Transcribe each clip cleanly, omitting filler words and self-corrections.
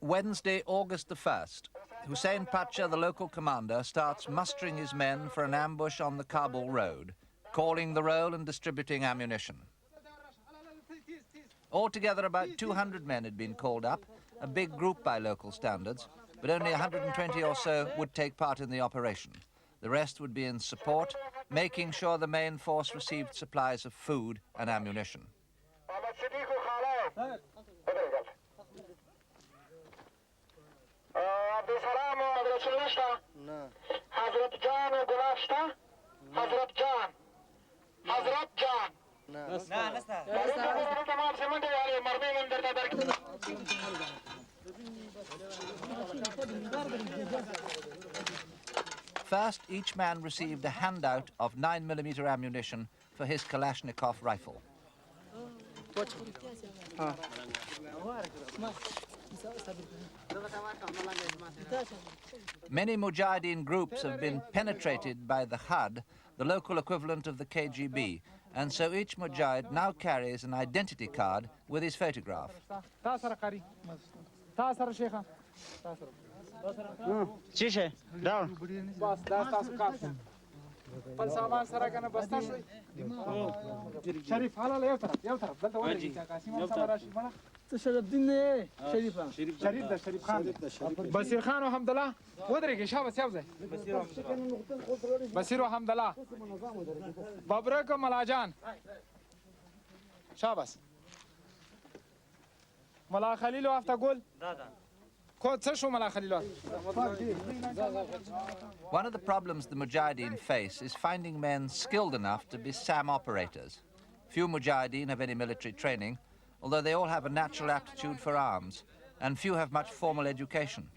Wednesday, August the 1st, Hussein Pacha, the local commander, starts mustering his men for an ambush on the Kabul road, calling the roll and distributing ammunition. Altogether, about 200 men had been called up, a big group by local standards, but only 120 or so would take part in the operation. The rest would be in support, making sure the main force received supplies of food and ammunition. First, each man received a handout of 9mm ammunition for his Kalashnikov rifle. Many Mujahideen groups have been penetrated by the HUD, the local equivalent of the KGB, and so each Mujahid now carries an identity card with his photograph. Basir Khan و حمدالله ودرېږي شاباس یو ځای بصیر و حمدالله بابرک و ملاجان شاباس ملا خلیل و افتگل څه شو ملا خلیل One of the problems the Mujahideen face is finding men skilled enough to be SAM operators. Few Mujahideen have any military training, although they all have a natural aptitude for arms, and few have much formal education.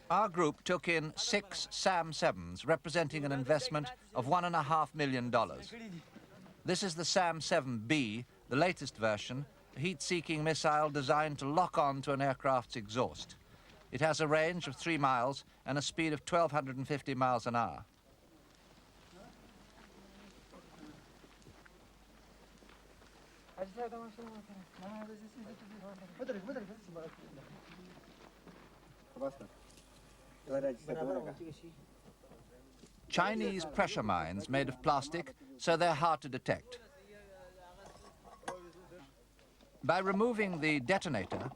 Our group took in 6 SAM-7s, representing an investment of $1.5 million. This is the SAM-7B, the latest version, a heat-seeking missile designed to lock on to an aircraft's exhaust. It has a range of 3 miles and a speed of 1,250 miles an hour. Chinese pressure mines made of plastic, so they're hard to detect. By removing the detonator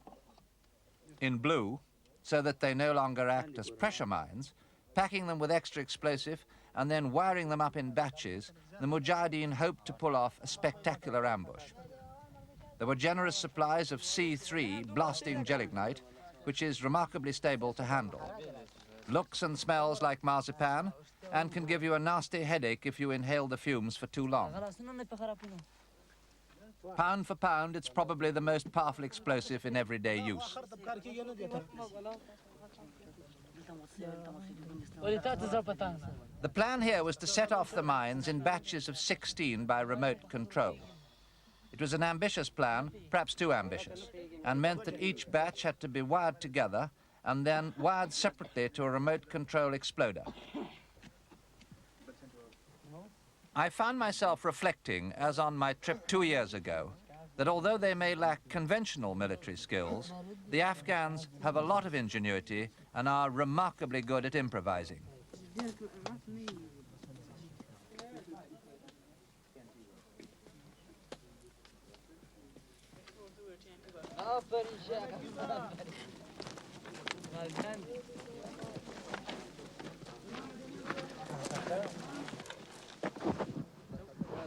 in blue, so that they no longer act as pressure mines, packing them with extra explosive, and then wiring them up in batches, the Mujahideen hoped to pull off a spectacular ambush. There were generous supplies of C3 blasting gelignite, which is remarkably stable to handle. Looks and smells like marzipan, and can give you a nasty headache if you inhale the fumes for too long. Pound for pound, it's probably the most powerful explosive in everyday use. The plan here was to set off the mines in batches of 16 by remote control. It was an ambitious plan, perhaps too ambitious, and meant that each batch had to be wired together and then wired separately to a remote control exploder. I found myself reflecting, as on my trip 2 years ago, that although they may lack conventional military skills, the Afghans have a lot of ingenuity and are remarkably good at improvising.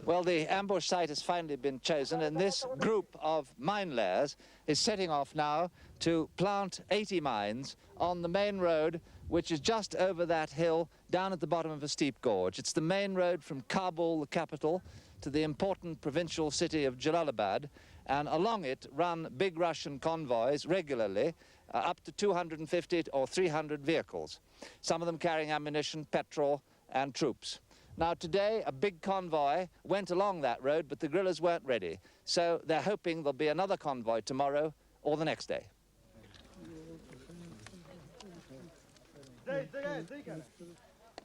Well, the ambush site has finally been chosen, and this group of mine layers is setting off now to plant 80 mines on the main road, which is just over that hill down at the bottom of a steep gorge. It's the main road from Kabul, the capital, to the important provincial city of Jalalabad, and along it run big Russian convoys regularly, up to 250 or 300 vehicles, some of them carrying ammunition, petrol, and troops. Now today a big convoy went along that road, but the guerrillas weren't ready. So they're hoping there'll be another convoy tomorrow or the next day.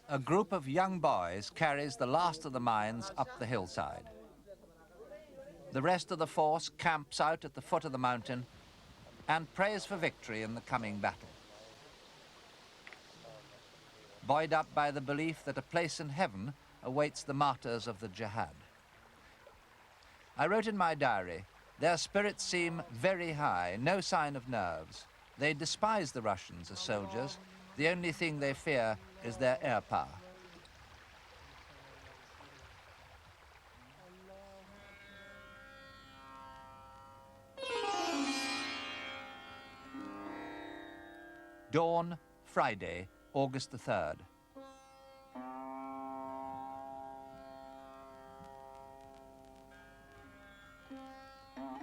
A group of young boys carries the last of the mines up the hillside. The rest of the force camps out at the foot of the mountain and prays for victory in the coming battle. Buoyed up by the belief that a place in heaven awaits the martyrs of the jihad. I wrote in my diary, their spirits seem very high, no sign of nerves. They despise the Russians as soldiers. The only thing they fear is their air power. Dawn, Friday, August the 3rd.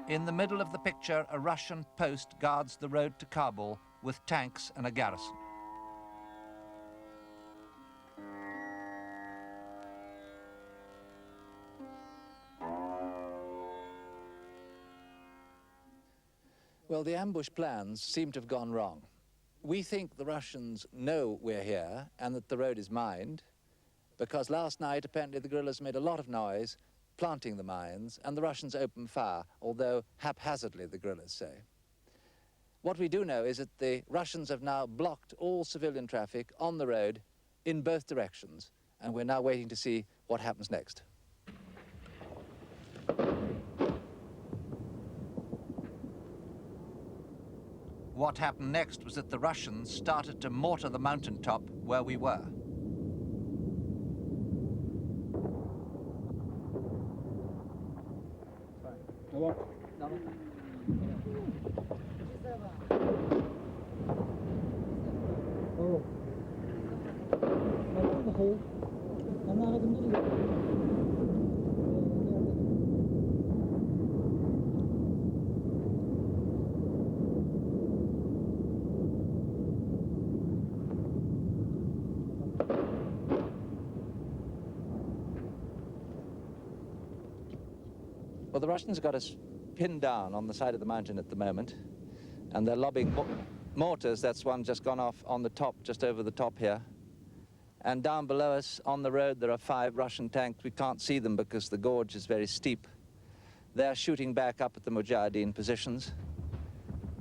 In the middle of the picture, a Russian post guards the road to Kabul with tanks and a garrison. Well, the ambush plans seem to have gone wrong. We think the Russians know we're here and that the road is mined, because last night apparently the guerrillas made a lot of noise planting the mines, and the Russians opened fire, although haphazardly, the guerrillas say. What we do know is that the Russians have now blocked all civilian traffic on the road in both directions, and we're now waiting to see what happens next. What happened next was that the Russians started to mortar the mountaintop where we were. Well, the Russians have got us pinned down on the side of the mountain at the moment, and they're lobbing mortars. That's one just gone off on the top, just over the top here. And down below us on the road there are 5 Russian tanks. We can't see them because the gorge is very steep. They're shooting back up at the Mujahideen positions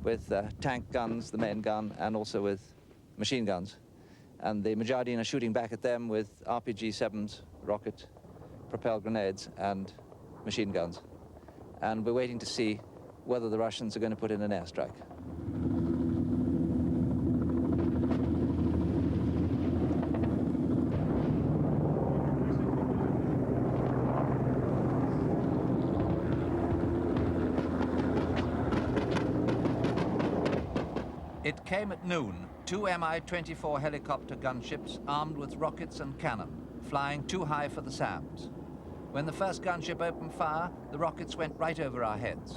with tank guns, the main gun, and also with machine guns. And the Mujahideen are shooting back at them with RPG-7s, rocket-propelled grenades, and machine guns. And we're waiting to see whether the Russians are going to put in an airstrike. It came at noon. 2 Mi-24 helicopter gunships armed with rockets and cannon, flying too high for the SAMs. When the first gunship opened fire, the rockets went right over our heads.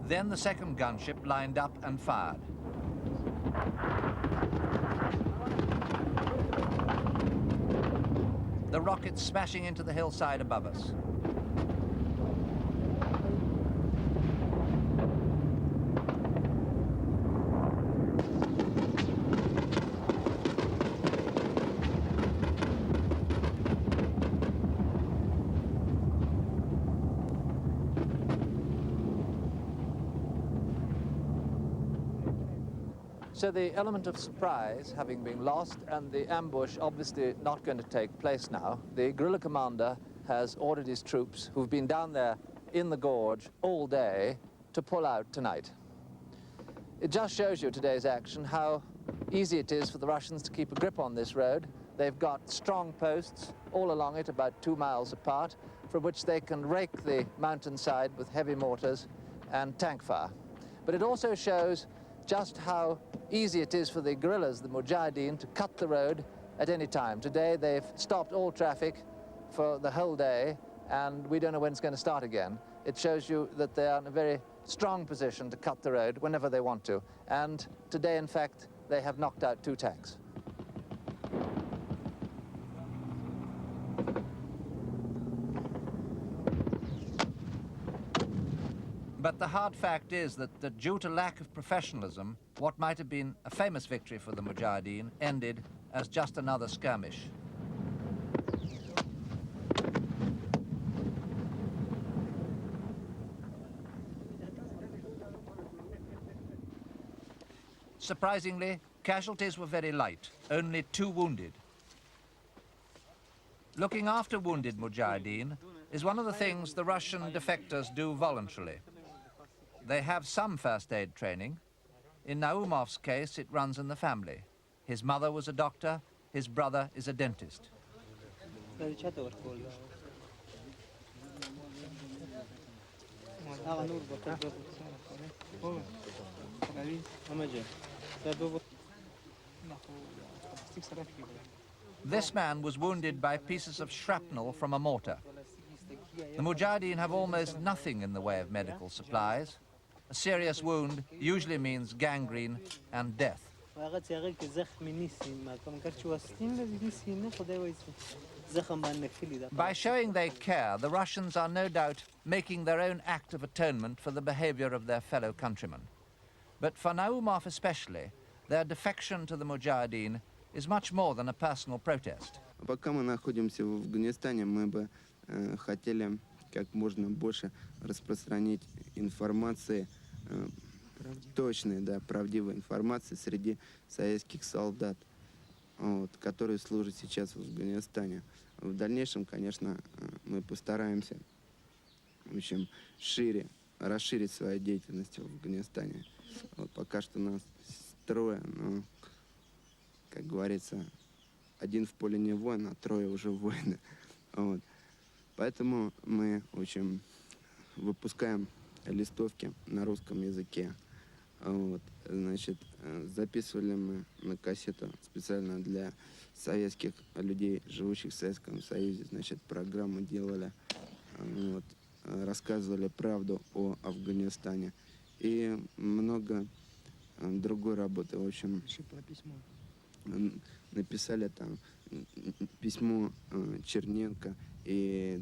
Then the second gunship lined up and fired. The rockets smashing into the hillside above us. So the element of surprise having been lost and the ambush obviously not going to take place now, the guerrilla commander has ordered his troops, who've been down there in the gorge all day, to pull out tonight. It just shows you today's action how easy it is for the Russians to keep a grip on this road. They've got strong posts all along it, about 2 miles apart, from which they can rake the mountainside with heavy mortars and tank fire. But it also shows just how easy it is for the guerrillas, the Mujahideen, to cut the road at any time. Today they've stopped all traffic for the whole day and we don't know when it's going to start again. It shows you that they are in a very strong position to cut the road whenever they want to. And today, in fact, they have knocked out 2 tanks. But the hard fact is that due to lack of professionalism, what might have been a famous victory for the Mujahideen ended as just another skirmish. Surprisingly, casualties were very light, only 2 wounded. Looking after wounded Mujahideen is one of the things the Russian defectors do voluntarily. They have some first aid training. In Naumov's case, it runs in the family. His mother was a doctor, his brother is a dentist. This man was wounded by pieces of shrapnel from a mortar. The Mujahideen have almost nothing in the way of medical supplies. A serious wound usually means gangrene and death. By showing they care, the Russians are no doubt making their own act of atonement for the behavior of their fellow countrymen. But for Naumov especially, their defection to the Mujahideen is much more than a personal protest. Пока мы находимся в Афганистане, мы бы хотели как можно больше распространить информации, точной, да, правдивой информации среди советских солдат, которые служат сейчас в Афганистане. В дальнейшем, конечно, мы постараемся, в общем, расширить свою деятельность в Афганистане. Пока что нас 3, но, как говорится, 1 в поле не воин, а 3 уже воины. Поэтому мы, в общем, выпускаем листовки на русском языке. Значит, записывали мы на кассету специально для советских людей, живущих в Советском Союзе. Значит, программу делали, рассказывали правду о Афганистане. И много другой работы. В общем, написали там письмо Черненко и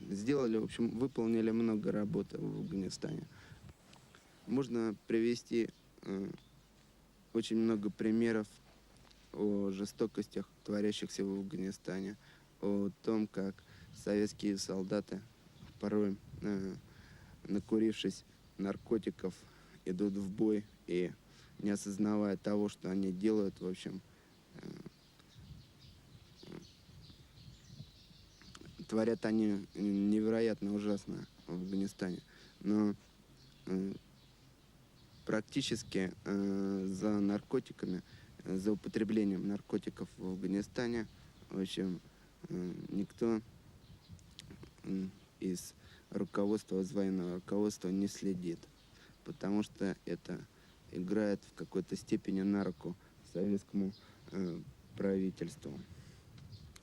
сделали, в общем, выполнили много работы в Афганистане. Можно привести очень много примеров о жестокостях, творящихся в Афганистане, о том, как советские солдаты, порой накурившись наркотиков, идут в бой и, не осознавая того, что они делают, в общем, творят они невероятно ужасно в Афганистане. Но практически за наркотиками, за употреблением наркотиков в Афганистане, в общем, никто из руководства, из военного руководства не следит, потому что это играет в какой-то степени на руку советскому правительству,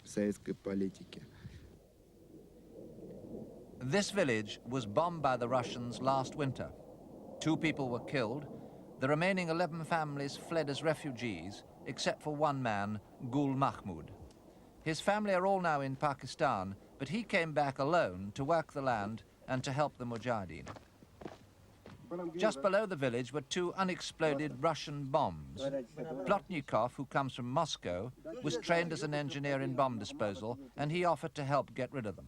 советской политике. This village was bombed by the Russians last winter. 2 people were killed. The remaining 11 families fled as refugees, except for 1 man, Gul Mahmud. His family are all now in Pakistan, but he came back alone to work the land and to help the Mujahideen. Just below the village were 2 unexploded Russian bombs. Plotnikov, who comes from Moscow, was trained as an engineer in bomb disposal, and he offered to help get rid of them.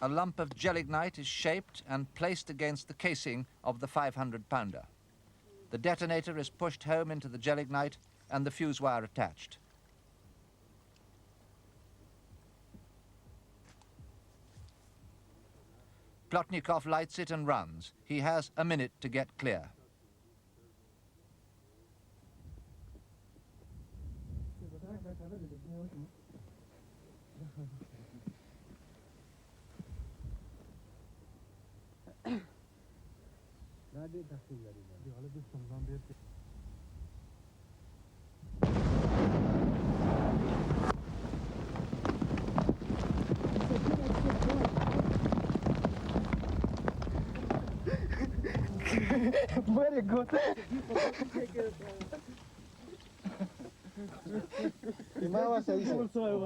A lump of gelignite is shaped and placed against the casing of the 500-pounder. The detonator is pushed home into the gelignite and the fuse wire attached. Plotnikov lights it and runs. He has a minute to get clear. Very good. Mama says so.